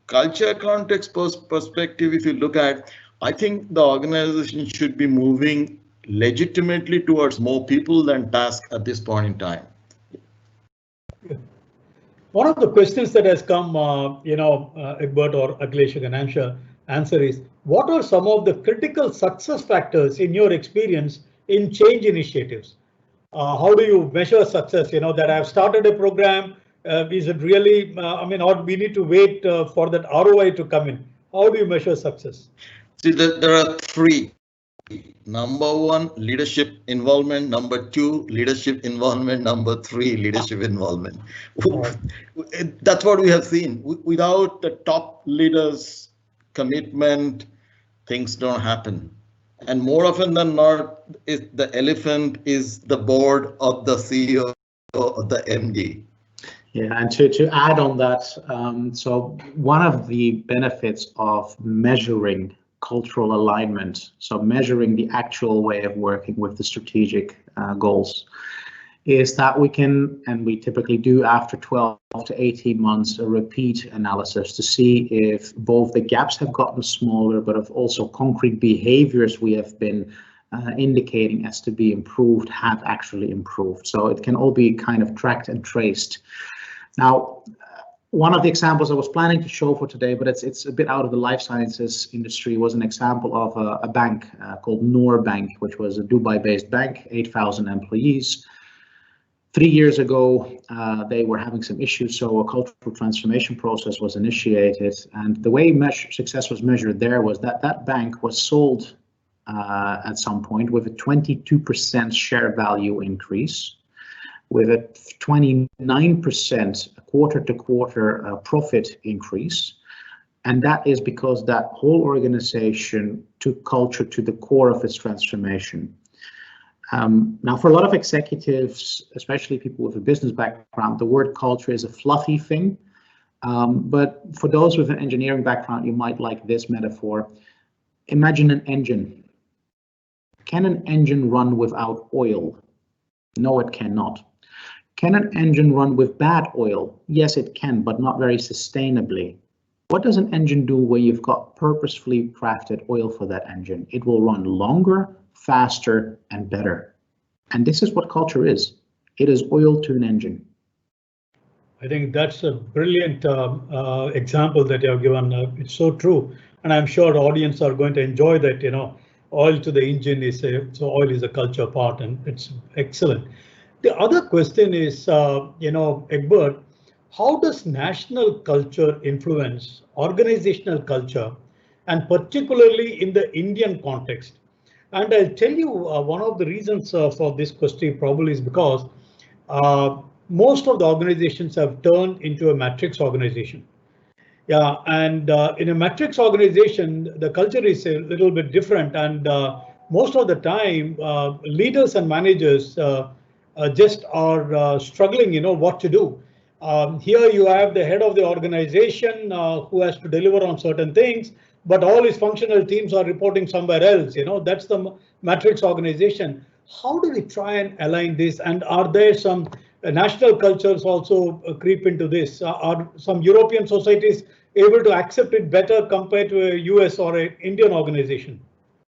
culture context perspective, if you look at, I think the organization should be moving legitimately towards more people than tasks at this point in time. One of the questions that has come, Egbert or Akhilesh can answer is, what are some of the critical success factors in your experience in change initiatives? How do you measure success? That I've started a program. Is it really, or we need to wait for that ROI to come in? How do you measure success? See, there are three. Number one, leadership involvement. Number two, leadership involvement. Number three, leadership involvement. That's what we have seen. Without the top leaders' commitment, things don't happen. And more often than not, the elephant is the board of the CEO or the MD. Yeah, and to add on that, so one of the benefits of measuring cultural alignment, so measuring the actual way of working with the strategic goals, is that we can, and we typically do after 12 to 18 months, a repeat analysis to see if both the gaps have gotten smaller, but if also concrete behaviors we have been indicating as to be improved have actually improved. So it can all be kind of tracked and traced. Now, one of the examples I was planning to show for today, but it's a bit out of the life sciences industry, was an example of a bank called Noor Bank, which was a Dubai-based bank, 8,000 employees. 3 years ago, they were having some issues, so a cultural transformation process was initiated. And the way success was measured there was that that bank was sold at some point with a 22% share value increase, with a 29% quarter-to-quarter profit increase. And that is because that whole organization took culture to the core of its transformation. Now, for a lot of executives, especially people with a business background, the word culture is a fluffy thing. But for those with an engineering background, you might like this metaphor. Imagine an engine. Can an engine run without oil? No, it cannot. Can an engine run with bad oil? Yes, it can, but not very sustainably. What does an engine do where you've got purposefully crafted oil for that engine? It will run longer, faster, and better. And this is what culture is. It is oil to an engine. I think that's a brilliant example that you have given. It's so true. And I'm sure the audience are going to enjoy that, oil to the engine is so oil is a culture part, and it's excellent. The other question is, Egbert, how does national culture influence organizational culture, and particularly in the Indian context? And I'll tell you one of the reasons for this question probably is because most of the organizations have turned into a matrix organization. Yeah, and in a matrix organization, the culture is a little bit different, and most of the time, leaders and managers just are struggling, what to do. Here you have the head of the organization who has to deliver on certain things, but all his functional teams are reporting somewhere else. That's the matrix organization. How do we try and align this? And are there some national cultures also creep into this? Are some European societies able to accept it better compared to a US or an Indian organization?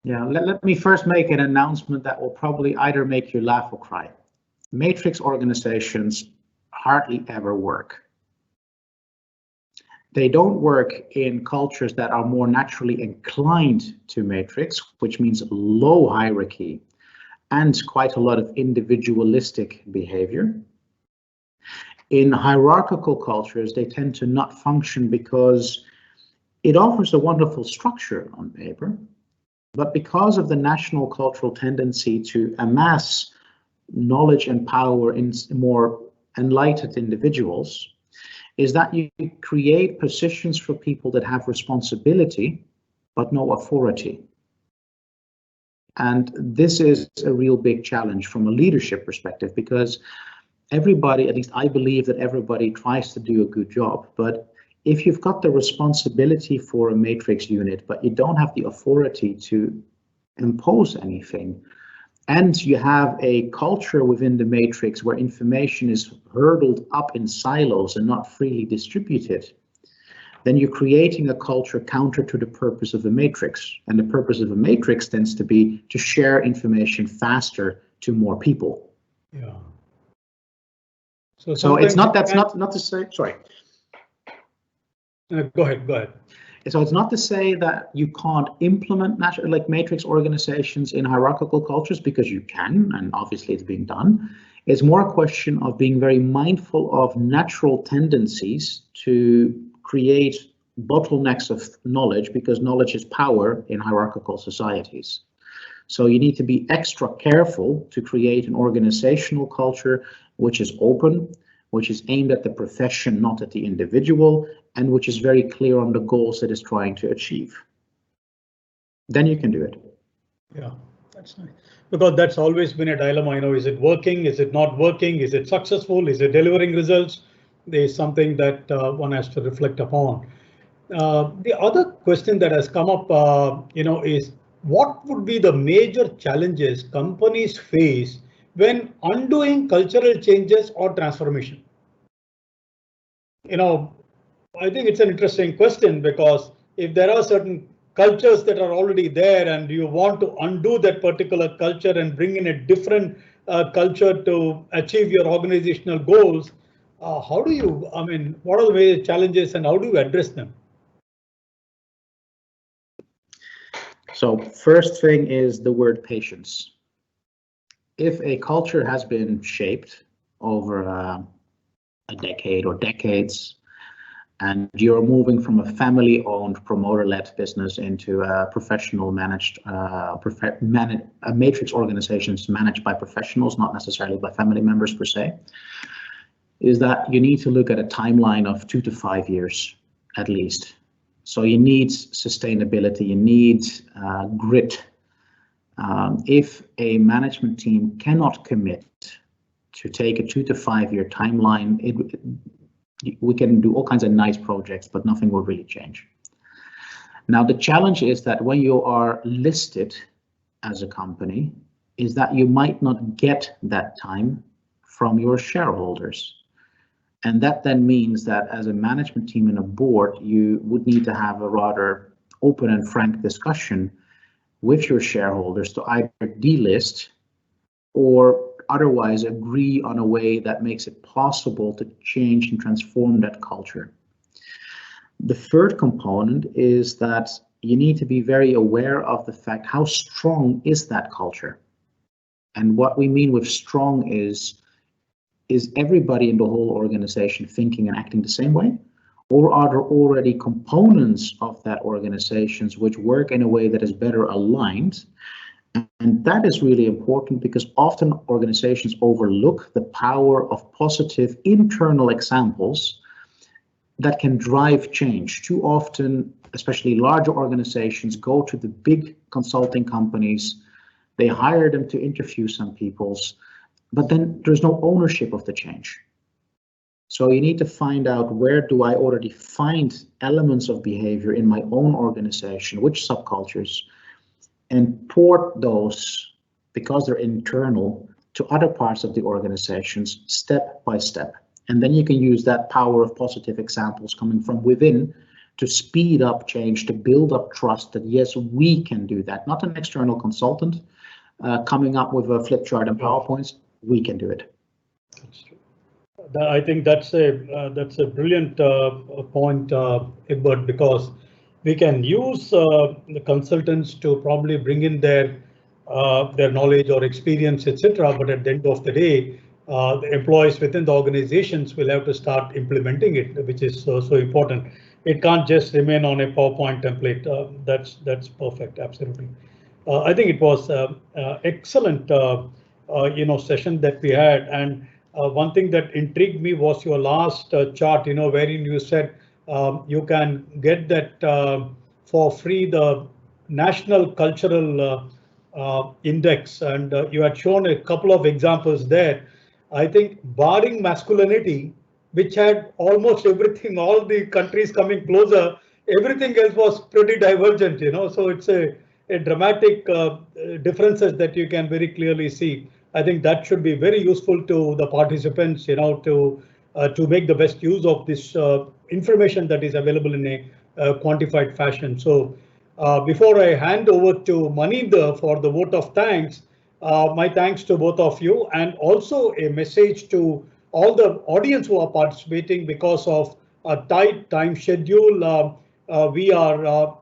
Yeah, let me first make an announcement that will probably either make you laugh or cry. Matrix organizations hardly ever work. They don't work in cultures that are more naturally inclined to matrix, which means low hierarchy and quite a lot of individualistic behavior. In hierarchical cultures, they tend to not function because it offers a wonderful structure on paper, but because of the national cultural tendency to amass knowledge and power in more enlightened individuals, is that you create positions for people that have responsibility, but no authority. And this is a real big challenge from a leadership perspective, because everybody, at least I believe that everybody tries to do a good job, but if you've got the responsibility for a matrix unit, but you don't have the authority to impose anything, and you have a culture within the matrix where information is hurdled up in silos and not freely distributed, then you're creating a culture counter to the purpose of the matrix. And the purpose of a matrix tends to be to share information faster to more people. Yeah. So it's not, that's not to say, sorry. Go ahead. So it's not to say that you can't implement like matrix organizations in hierarchical cultures, because you can, and obviously it's being done. It's more a question of being very mindful of natural tendencies to create bottlenecks of knowledge, because knowledge is power in hierarchical societies. So you need to be extra careful to create an organizational culture which is open, which is aimed at the profession, not at the individual, and which is very clear on the goals it is trying to achieve. Then you can do it. Yeah, that's nice. Because that's always been a dilemma, is it working? Is it not working? Is it successful? Is it delivering results? There's something that one has to reflect upon. The other question that has come up, is what would be the major challenges companies face when undoing cultural changes or transformation? I think it's an interesting question, because if there are certain cultures that are already there and you want to undo that particular culture and bring in a different culture to achieve your organizational goals, how do you, what are the major challenges and how do you address them? So first thing is the word patience. If a culture has been shaped over a decade or decades, and you're moving from a family-owned, promoter-led business into a professional managed, a matrix organizations managed by professionals, not necessarily by family members per se, is that you need to look at a timeline of 2 to 5 years at least. So you need sustainability, you need grit. If a management team cannot commit to take a 2 to 5 year timeline, we can do all kinds of nice projects, but nothing will really change. Now, the challenge is that when you are listed as a company, is that you might not get that time from your shareholders. And that then means that as a management team and a board, you would need to have a rather open and frank discussion with your shareholders to either delist or otherwise agree on a way that makes it possible to change and transform that culture. The third component is that you need to be very aware of the fact how strong is that culture. And what we mean with strong is everybody in the whole organization thinking and acting the same way? Or are there already components of that organizations which work in a way that is better aligned? And that is really important, because often organizations overlook the power of positive internal examples that can drive change. Too often, especially larger organizations, go to the big consulting companies, they hire them to interview some peoples, but then there's no ownership of the change. So you need to find out, where do I already find elements of behavior in my own organization, which subcultures, and port those, because they're internal, to other parts of the organizations step by step. And then you can use that power of positive examples coming from within to speed up change, to build up trust that yes, we can do that. Not an external consultant coming up with a flip chart and PowerPoints, we can do it. That's true. I think that's a brilliant point, Egbert, because we can use the consultants to probably bring in their knowledge or experience, etc. But at the end of the day, the employees within the organizations will have to start implementing it, which is so important. It can't just remain on a PowerPoint template. That's perfect. Absolutely. I think it was excellent, session that we had. And one thing that intrigued me was your last chart, wherein you said you can get that for free, the National Cultural Index, and you had shown a couple of examples there. I think barring masculinity, which had almost everything, all the countries coming closer, everything else was pretty divergent, so it's a dramatic differences that you can very clearly see. I think that should be very useful to the participants, to make the best use of this information that is available in a quantified fashion. So before I hand over to Maninder for the vote of thanks, my thanks to both of you, and also a message to all the audience who are participating. Because of a tight time schedule, we are,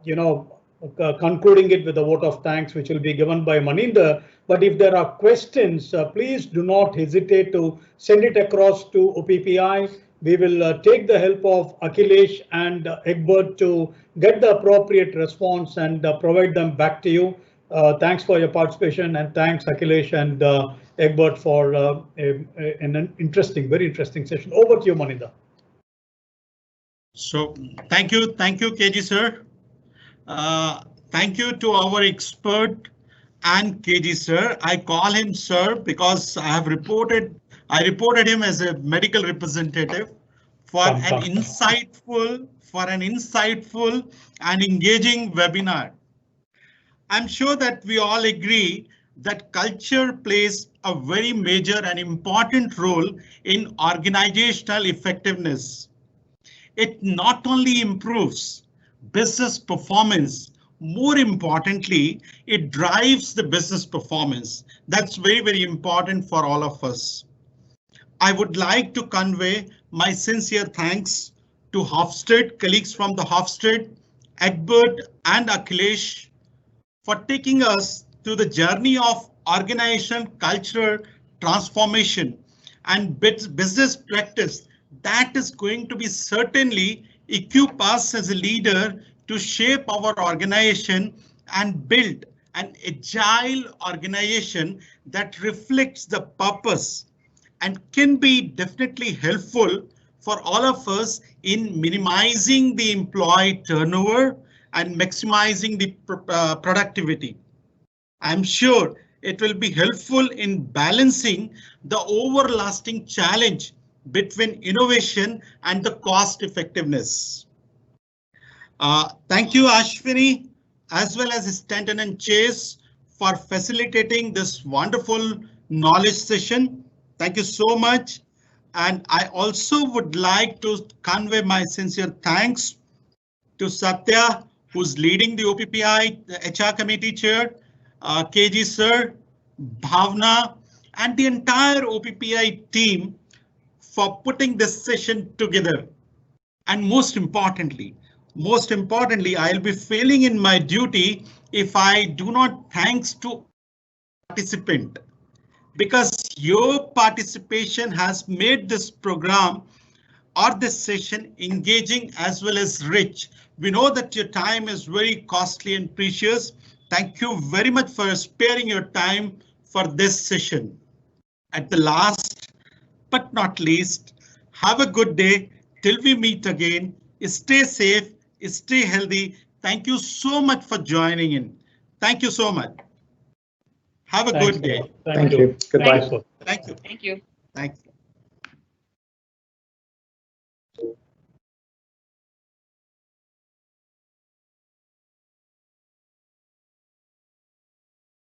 concluding it with a vote of thanks, which will be given by Maninder. But if there are questions, please do not hesitate to send it across to OPPI. We will take the help of Akhilesh and Egbert to get the appropriate response and provide them back to you. Thanks for your participation, and thanks Akilesh and Egbert for an interesting, very interesting session. Over to you, Maninder. So thank you, KG sir. Thank you to our expert and KG sir. I call him sir because I reported him as a medical representative for an insightful and engaging webinar. I'm sure that we all agree that culture plays a very major and important role in organizational effectiveness. It not only improves business performance, more importantly, it drives the business performance. That's very, very important for all of us. I would like to convey my sincere thanks to Hofstede, colleagues from the Hofstede, Egbert and Akilesh, for taking us to the journey of organizational cultural transformation and business practice that is going to be certainly equip us as a leader to shape our organization and build an agile organization that reflects the purpose and can be definitely helpful for all of us in minimizing the employee turnover and maximizing the productivity. I'm sure it will be helpful in balancing the overlasting challenge between innovation and the cost effectiveness. Thank you, Ashwini, as well as Stanton and Chase for facilitating this wonderful knowledge session. Thank you so much. And I also would like to convey my sincere thanks to Satya, who's leading the OPPI the HR committee chair, KG sir, Bhavna, and the entire OPPI team for putting this session together. And most importantly, I'll be failing in my duty if I do not thanks to participant, because your participation has made this program or this session engaging as well as rich. We know that your time is very costly and precious. Thank you very much for sparing your time for this session. At the last but not least, have a good day till we meet again. Stay safe, stay healthy. Thank you so much for joining in. Thank you so much. Have a good day. Thank you. Goodbye. Thank you. Thank you. Thank you.